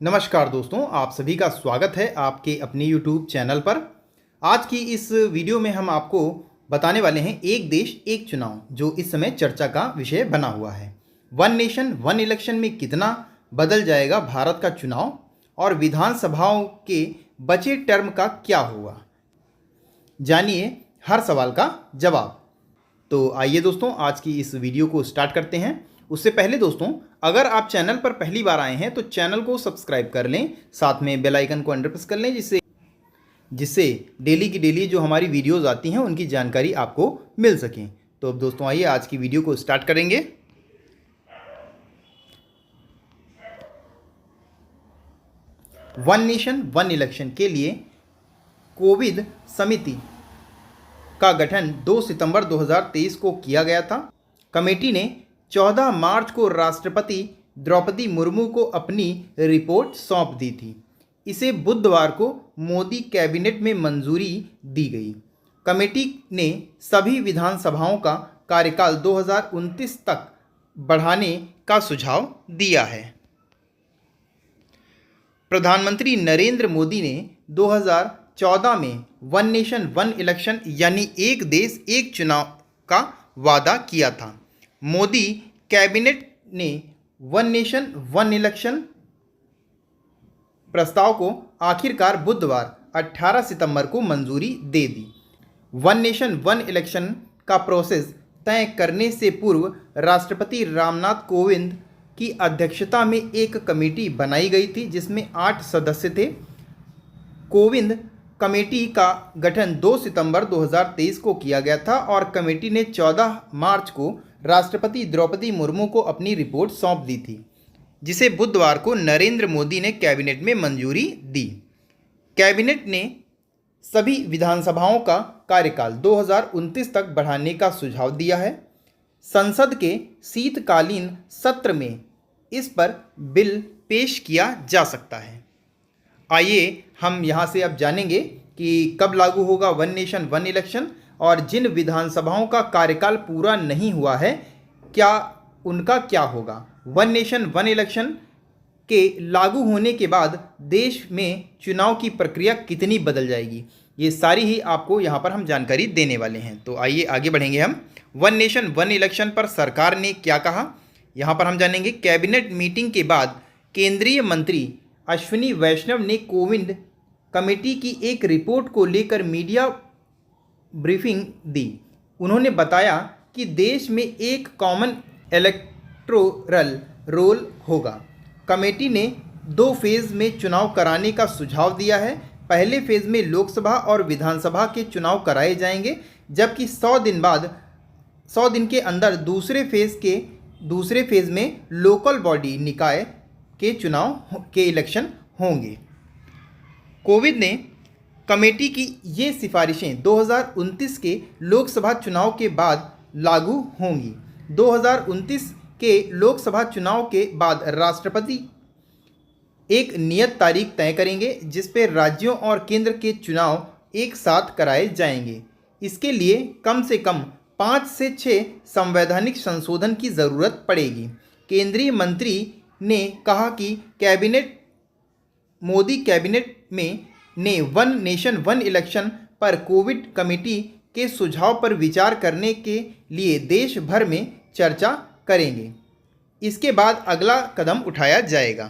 नमस्कार दोस्तों, आप सभी का स्वागत है आपके अपने YouTube चैनल पर। आज की इस वीडियो में हम आपको बताने वाले हैं एक देश एक चुनाव, जो इस समय चर्चा का विषय बना हुआ है। वन नेशन वन इलेक्शन में कितना बदल जाएगा भारत का चुनाव और विधानसभाओं के बचे टर्म का क्या होगा, जानिए हर सवाल का जवाब। तो आइए दोस्तों, आज की इस वीडियो को स्टार्ट करते हैं। उससे पहले दोस्तों, अगर आप चैनल पर पहली बार आए हैं तो चैनल को सब्सक्राइब कर लें, साथ में बेल आइकन को अंडर प्रेस कर लें, जिससे डेली की डेली जो हमारी वीडियोस आती हैं उनकी जानकारी आपको मिल सके। तो अब दोस्तों आइए आज की वीडियो को स्टार्ट करेंगे। वन नेशन वन इलेक्शन के लिए कोविड समिति का गठन 2 सितंबर 2023 को किया गया था। कमेटी ने 14 मार्च को राष्ट्रपति द्रौपदी मुर्मू को अपनी रिपोर्ट सौंप दी थी। इसे बुधवार को मोदी कैबिनेट में मंजूरी दी गई। कमेटी ने सभी विधानसभाओं का कार्यकाल 2029 तक बढ़ाने का सुझाव दिया है। प्रधानमंत्री नरेंद्र मोदी ने 2014 में वन नेशन वन इलेक्शन यानी एक देश एक चुनाव का वादा किया था। मोदी कैबिनेट ने वन नेशन वन इलेक्शन प्रस्ताव को आखिरकार बुधवार 18 सितंबर को मंजूरी दे दी। वन नेशन वन इलेक्शन का प्रोसेस तय करने से पूर्व राष्ट्रपति रामनाथ कोविंद की अध्यक्षता में एक कमेटी बनाई गई थी, जिसमें 8 सदस्य थे। कोविंद कमेटी का गठन 2 सितंबर 2023 को किया गया था और कमेटी ने 14 मार्च को राष्ट्रपति द्रौपदी मुर्मू को अपनी रिपोर्ट सौंप दी थी, जिसे बुधवार को नरेंद्र मोदी ने कैबिनेट में मंजूरी दी। कैबिनेट ने सभी विधानसभाओं का कार्यकाल 2029 तक बढ़ाने का सुझाव दिया है। संसद के शीतकालीन सत्र में इस पर बिल पेश किया जा सकता है। आइए हम यहाँ से अब जानेंगे कि कब लागू होगा वन नेशन वन इलेक्शन और जिन विधानसभाओं का कार्यकाल पूरा नहीं हुआ है क्या उनका क्या होगा। वन नेशन वन इलेक्शन के लागू होने के बाद देश में चुनाव की प्रक्रिया कितनी बदल जाएगी, ये सारी ही आपको यहाँ पर हम जानकारी देने वाले हैं। तो आइए आगे बढ़ेंगे हम। वन नेशन वन इलेक्शन पर सरकार ने क्या कहा, यहाँ पर हम जानेंगे। कैबिनेट मीटिंग के बाद केंद्रीय मंत्री अश्विनी वैष्णव ने कोविंद कमेटी की एक रिपोर्ट को लेकर मीडिया ब्रीफिंग दी। उन्होंने बताया कि देश में एक कॉमन इलेक्टोरल रोल होगा। कमेटी ने 2 फेज़ में चुनाव कराने का सुझाव दिया है। पहले फेज़ में लोकसभा और विधानसभा के चुनाव कराए जाएंगे, जबकि 100 दिन के अंदर दूसरे फेज़ में लोकल बॉडी निकाय के चुनाव के इलेक्शन होंगे। कोविंद ने कमेटी की ये सिफारिशें 2029 के लोकसभा चुनाव के बाद लागू होंगी। 2029 के लोकसभा चुनाव के बाद राष्ट्रपति एक नियत तारीख तय करेंगे, जिस पर राज्यों और केंद्र के चुनाव एक साथ कराए जाएंगे। इसके लिए कम से कम 5 से 6 संवैधानिक संशोधन की ज़रूरत पड़ेगी। केंद्रीय मंत्री ने कहा कि मोदी कैबिनेट ने वन नेशन वन इलेक्शन पर कोविड कमेटी के सुझाव पर विचार करने के लिए देश भर में चर्चा करेंगे। इसके बाद अगला कदम उठाया जाएगा।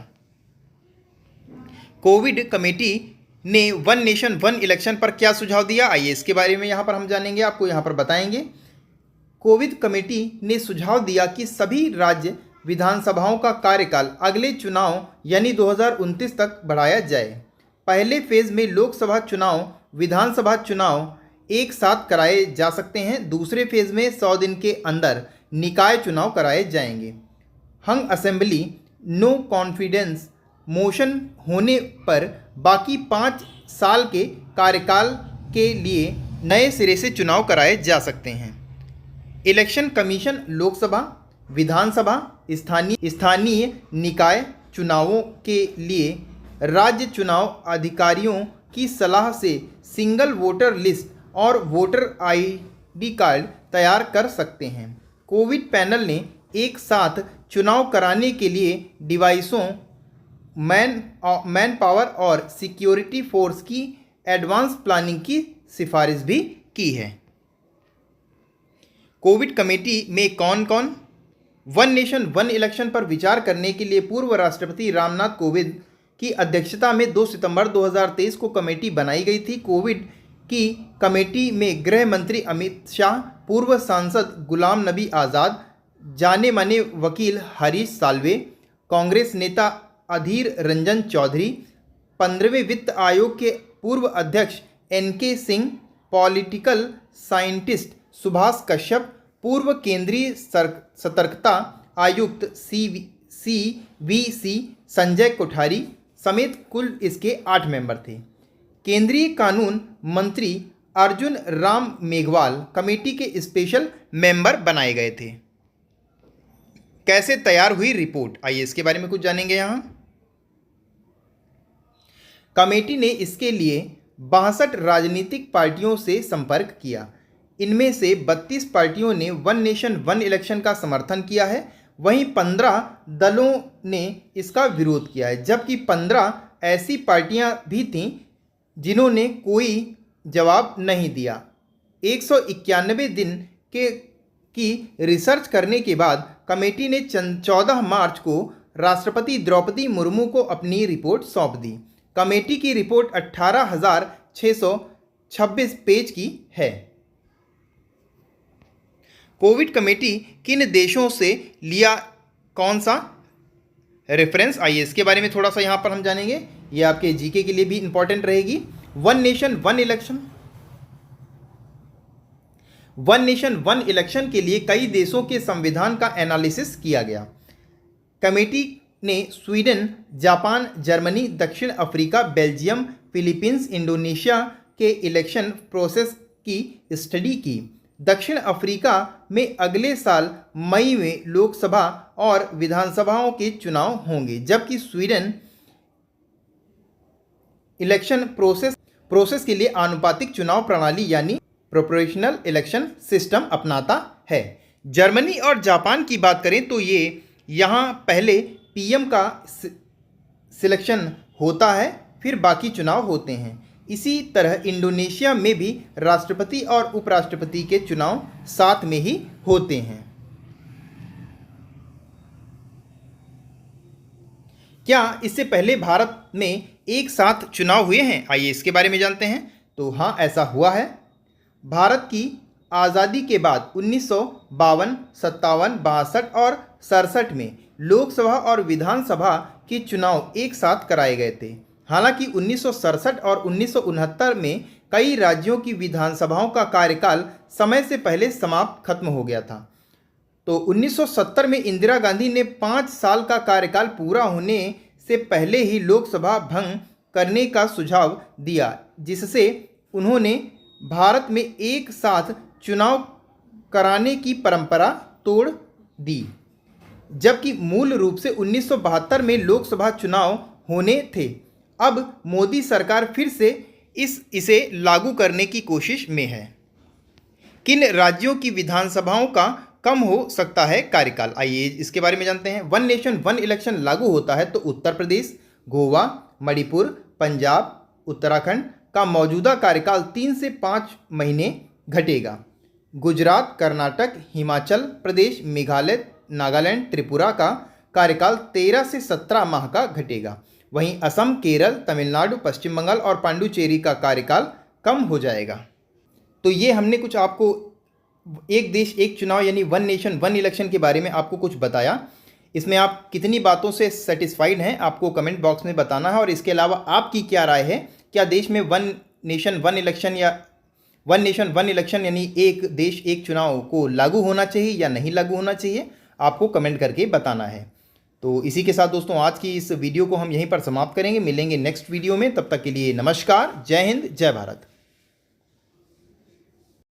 कोविड कमेटी ने वन नेशन वन इलेक्शन पर क्या सुझाव दिया, आइए इसके बारे में यहाँ पर हम जानेंगे, आपको यहाँ पर बताएंगे। कोविड कमेटी ने सुझाव दिया कि सभी राज्य विधानसभाओं का कार्यकाल अगले चुनाव यानी 2029 तक बढ़ाया जाए। पहले फेज़ में लोकसभा चुनाव विधानसभा चुनाव एक साथ कराए जा सकते हैं। दूसरे फेज़ में 100 दिन के अंदर निकाय चुनाव कराए जाएंगे। हंग असेंबली नो कॉन्फिडेंस मोशन होने पर बाकी 5 साल के कार्यकाल के लिए नए सिरे से चुनाव कराए जा सकते हैं। इलेक्शन कमीशन लोकसभा विधानसभा स्थानीय निकाय चुनावों के लिए राज्य चुनाव अधिकारियों की सलाह से सिंगल वोटर लिस्ट और वोटर आईडी कार्ड तैयार कर सकते हैं। कोविड पैनल ने एक साथ चुनाव कराने के लिए डिवाइसों मैन पावर और सिक्योरिटी फोर्स की एडवांस प्लानिंग की सिफारिश भी की है। कोविड कमेटी में कौन कौन? वन नेशन वन इलेक्शन पर विचार करने के लिए पूर्व राष्ट्रपति रामनाथ कोविंद की अध्यक्षता में 2 सितंबर 2023 को कमेटी बनाई गई थी। कोविड की कमेटी में गृह मंत्री अमित शाह, पूर्व सांसद गुलाम नबी आज़ाद, जाने माने वकील हरीश साल्वे, कांग्रेस नेता अधीर रंजन चौधरी, 15वें वित्त आयोग के पूर्व अध्यक्ष NK Singh, political scientist Subhash Kashyap, पूर्व केंद्रीय सतर्कता आयुक्त CVC संजय कोठारी समेत कुल इसके 8 मेंबर थे। केंद्रीय कानून मंत्री अर्जुन राम मेघवाल कमेटी के स्पेशल मेंबर बनाए गए थे। कैसे तैयार हुई रिपोर्ट, आइए इसके बारे में कुछ जानेंगे। यहाँ कमेटी ने इसके लिए 62 राजनीतिक पार्टियों से संपर्क किया। इनमें से 32 पार्टियों ने वन नेशन वन इलेक्शन का समर्थन किया है, वहीं 15 दलों ने इसका विरोध किया है, जबकि 15 ऐसी पार्टियां भी थीं जिन्होंने कोई जवाब नहीं दिया। 191 दिन की रिसर्च करने के बाद कमेटी ने 14 मार्च को राष्ट्रपति द्रौपदी मुर्मू को अपनी रिपोर्ट सौंप दी। कमेटी की रिपोर्ट 18,626 पेज की है। कोविड कमेटी किन देशों से लिया कौन सा रेफरेंस, आइए इसके बारे में थोड़ा सा यहाँ पर हम जानेंगे। ये आपके जीके के लिए भी इंपॉर्टेंट रहेगी। वन नेशन वन इलेक्शन के लिए कई देशों के संविधान का एनालिसिस किया गया। कमेटी ने स्वीडन, जापान, जर्मनी, दक्षिण अफ्रीका, बेल्जियम, फिलीपींस, इंडोनेशिया के इलेक्शन प्रोसेस की स्टडी की। दक्षिण अफ्रीका में अगले साल मई में लोकसभा और विधानसभाओं के चुनाव होंगे, जबकि स्वीडन इलेक्शन प्रोसेस के लिए आनुपातिक चुनाव प्रणाली यानी प्रोपोर्शनल इलेक्शन सिस्टम अपनाता है। जर्मनी और जापान की बात करें तो ये यहाँ पहले PM का सिलेक्शन होता है, फिर बाकी चुनाव होते हैं। इसी तरह इंडोनेशिया में भी राष्ट्रपति और उपराष्ट्रपति के चुनाव साथ में ही होते हैं। क्या इससे पहले भारत में एक साथ चुनाव हुए हैं, आइए इसके बारे में जानते हैं। तो हाँ, ऐसा हुआ है। भारत की आज़ादी के बाद 1952, 57, 62 और 67 में लोकसभा और विधानसभा के चुनाव एक साथ कराए गए थे। हालांकि 1967 और 1969 में कई राज्यों की विधानसभाओं का कार्यकाल समय से पहले खत्म हो गया था। तो 1970 में इंदिरा गांधी ने 5 साल का कार्यकाल पूरा होने से पहले ही लोकसभा भंग करने का सुझाव दिया, जिससे उन्होंने भारत में एक साथ चुनाव कराने की परंपरा तोड़ दी, जबकि मूल रूप से 1972 में लोकसभा चुनाव होने थे। अब मोदी सरकार फिर से इसे लागू करने की कोशिश में है। किन राज्यों की विधानसभाओं का कम हो सकता है कार्यकाल, आइए इसके बारे में जानते हैं। वन नेशन वन इलेक्शन लागू होता है तो उत्तर प्रदेश, गोवा, मणिपुर, पंजाब, उत्तराखंड का मौजूदा कार्यकाल 3 से 5 महीने घटेगा। गुजरात, कर्नाटक, हिमाचल प्रदेश, मेघालय, नागालैंड, त्रिपुरा का कार्यकाल 13 से 17 माह का घटेगा। वहीं असम, केरल, तमिलनाडु, पश्चिम बंगाल और पांडुचेरी का कार्यकाल कम हो जाएगा। तो ये हमने कुछ आपको एक देश एक चुनाव यानी वन नेशन वन इलेक्शन के बारे में आपको कुछ बताया। इसमें आप कितनी बातों से सेटिस्फाइड हैं आपको कमेंट बॉक्स में बताना है, और इसके अलावा आपकी क्या राय है, क्या देश में वन नेशन वन इलेक्शन या वन नेशन वन इलेक्शन यानी एक देश एक चुनाव को लागू होना चाहिए या नहीं लागू होना चाहिए, आपको कमेंट करके बताना है। तो इसी के साथ दोस्तों आज की इस वीडियो को हम यहीं पर समाप्त करेंगे। मिलेंगे नेक्स्ट वीडियो में, तब तक के लिए नमस्कार, जय हिंद, जय भारत।